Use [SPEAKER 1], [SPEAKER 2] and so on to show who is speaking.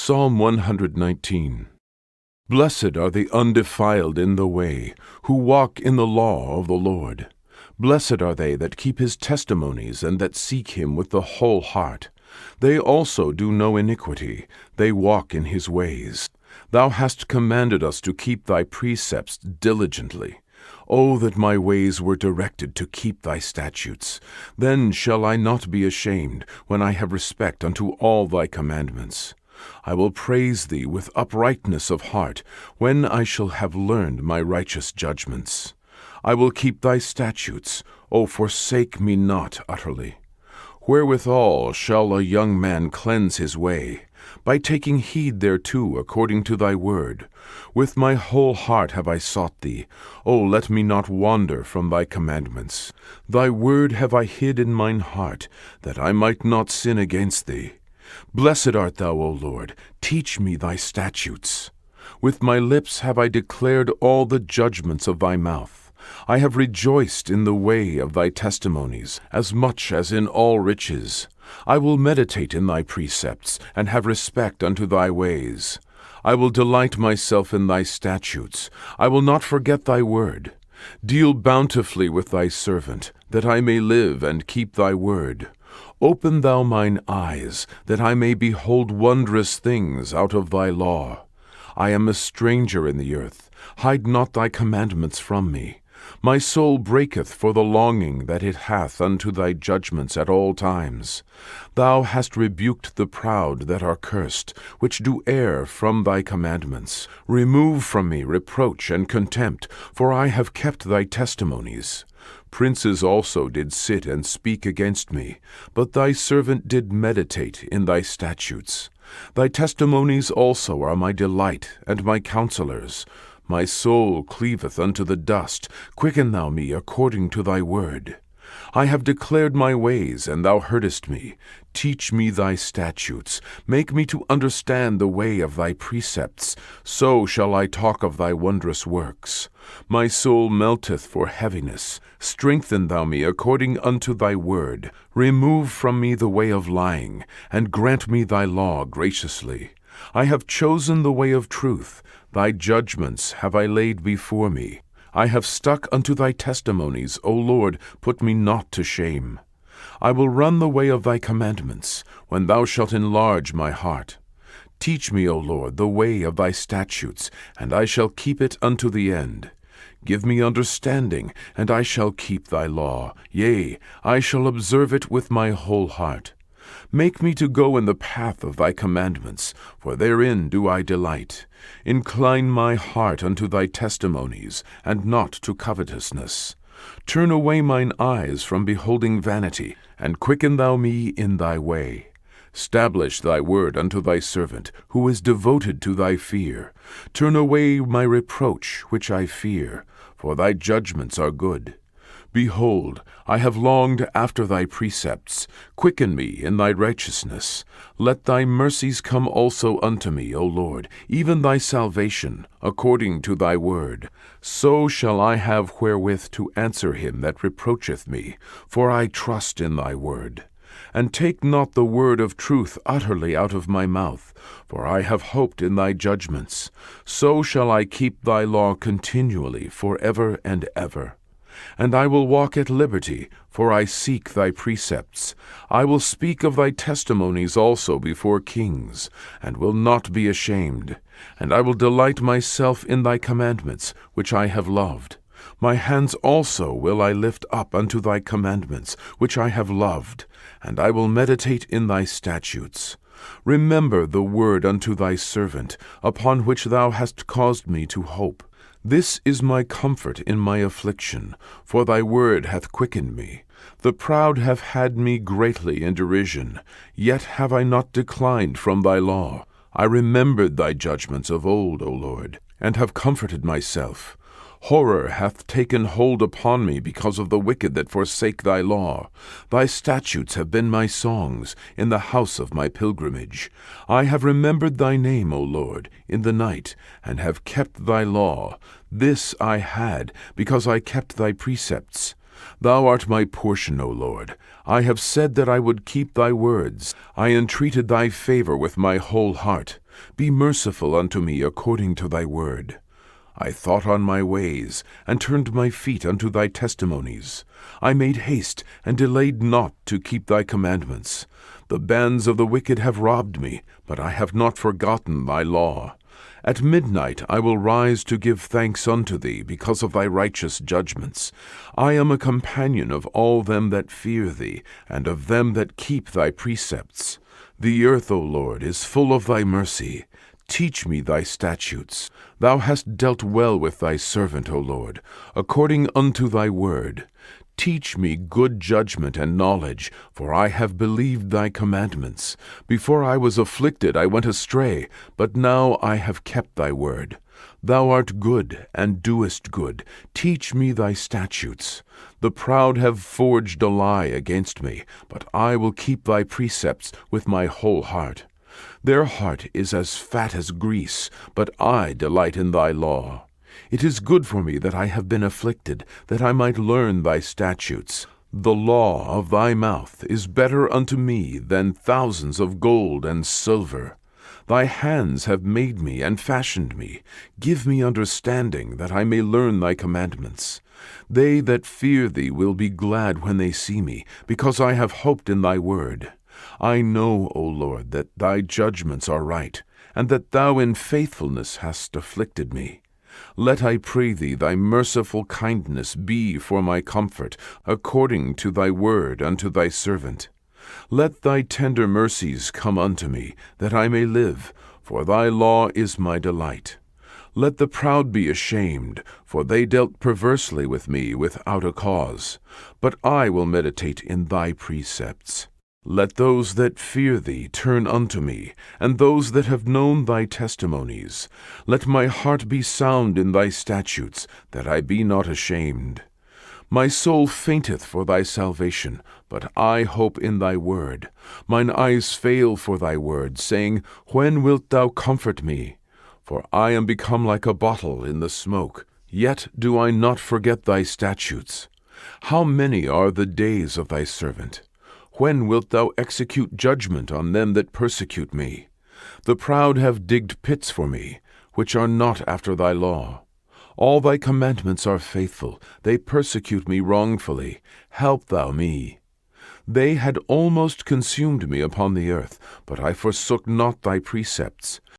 [SPEAKER 1] Psalm 119. Blessed are the undefiled in the way, who walk in the law of the Lord. Blessed are they that keep his testimonies, and that seek him with the whole heart. They also do no iniquity, they walk in his ways. Thou hast commanded us to keep thy precepts diligently. O that my ways were directed to keep thy statutes! Then shall I not be ashamed, when I have respect unto all thy commandments. I will praise thee with uprightness of heart, when I shall have learned my righteous judgments. I will keep thy statutes. O forsake me not utterly. Wherewithal shall a young man cleanse his way? By taking heed thereto according to thy word. With my whole heart have I sought thee. O let me not wander from thy commandments. Thy word have I hid in mine heart, that I might not sin against thee. Blessed art thou, O Lord, teach me thy statutes. With my lips have I declared all the judgments of thy mouth. I have rejoiced in the way of thy testimonies, as much as in all riches. I will meditate in thy precepts, and have respect unto thy ways. I will delight myself in thy statutes. I will not forget thy word. Deal bountifully with thy servant, that I may live and keep thy word. Open thou mine eyes, that I may behold wondrous things out of thy law. I am a stranger in the earth. Hide not thy commandments from me. My soul breaketh for the longing that it hath unto thy judgments at all times. Thou hast rebuked the proud that are cursed, which do err from thy commandments. Remove from me reproach and contempt, for I have kept thy testimonies. Princes also did sit and speak against me, but thy servant did meditate in thy statutes. Thy testimonies also are my delight and my counselors. My soul cleaveth unto the dust. Quicken thou me according to thy word. I have declared my ways, and thou heardest me. Teach me thy statutes. Make me to understand the way of thy precepts. So shall I talk of thy wondrous works. My soul melteth for heaviness. Strengthen thou me according unto thy word. Remove from me the way of lying, and grant me thy law graciously. I have chosen the way of truth. Thy judgments have I laid before me. I have stuck unto thy testimonies, O Lord, put me not to shame. I will run the way of thy commandments, when thou shalt enlarge my heart. Teach me, O Lord, the way of thy statutes, and I shall keep it unto the end. Give me understanding, and I shall keep thy law. Yea, I shall observe it with my whole heart. Make me to go in the path of thy commandments, for therein do I delight. Incline my heart unto thy testimonies, and not to covetousness. Turn away mine eyes from beholding vanity, and quicken thou me in thy way. Stablish thy word unto thy servant, who is devoted to thy fear. Turn away my reproach, which I fear, for thy judgments are good. Behold, I have longed after thy precepts. Quicken me in thy righteousness. Let thy mercies come also unto me, O Lord, even thy salvation, according to thy word. So shall I have wherewith to answer him that reproacheth me, for I trust in thy word. And take not the word of truth utterly out of my mouth, for I have hoped in thy judgments. So shall I keep thy law continually for ever and ever. And I will walk at liberty, for I seek thy precepts. I will speak of thy testimonies also before kings, and will not be ashamed. And I will delight myself in thy commandments, which I have loved. My hands also will I lift up unto thy commandments, which I have loved, and I will meditate in thy statutes. Remember the word unto thy servant, upon which thou hast caused me to hope. This is my comfort in my affliction, for thy word hath quickened me. The proud have had me greatly in derision, yet have I not declined from thy law. I remembered thy judgments of old, O Lord, and have comforted myself. Horror hath taken hold upon me because of the wicked that forsake thy law. Thy statutes have been my songs in the house of my pilgrimage. I have remembered thy name, O Lord, in the night, and have kept thy law. This I had, because I kept thy precepts. Thou art my portion, O Lord. I have said that I would keep thy words. I entreated thy favor with my whole heart. Be merciful unto me according to thy word. I thought on my ways, and turned my feet unto thy testimonies. I made haste, and delayed not to keep thy commandments. The bands of the wicked have robbed me, but I have not forgotten thy law. At midnight I will rise to give thanks unto thee, because of thy righteous judgments. I am a companion of all them that fear thee, and of them that keep thy precepts. The earth, O Lord, is full of thy mercy. Teach me thy statutes. Thou hast dealt well with thy servant, O Lord, according unto thy word. Teach me good judgment and knowledge, for I have believed thy commandments. Before I was afflicted I went astray, but now I have kept thy word. Thou art good, and doest good. Teach me thy statutes. The proud have forged a lie against me, but I will keep thy precepts with my whole heart. Their heart is as fat as grease, but I delight in thy law. It is good for me that I have been afflicted, that I might learn thy statutes. The law of thy mouth is better unto me than thousands of gold and silver. Thy hands have made me and fashioned me. Give me understanding, that I may learn thy commandments. They that fear thee will be glad when they see me, because I have hoped in thy word. I know, O Lord, that thy judgments are right, and that thou in faithfulness hast afflicted me. Let, I pray thee, thy merciful kindness be for my comfort, according to thy word unto thy servant. Let thy tender mercies come unto me, that I may live, for thy law is my delight. Let the proud be ashamed, for they dealt perversely with me without a cause. But I will meditate in thy precepts. Let those that fear thee turn unto me, and those that have known thy testimonies. Let my heart be sound in thy statutes, that I be not ashamed. My soul fainteth for thy salvation, but I hope in thy word. Mine eyes fail for thy word, saying, When wilt thou comfort me? For I am become like a bottle in the smoke, yet do I not forget thy statutes. How many are the days of thy servant? When wilt thou execute judgment on them that persecute me? The proud have digged pits for me, which are not after thy law. All thy commandments are faithful. They persecute me wrongfully. Help thou me. They had almost consumed me upon the earth, but I forsook not thy precepts.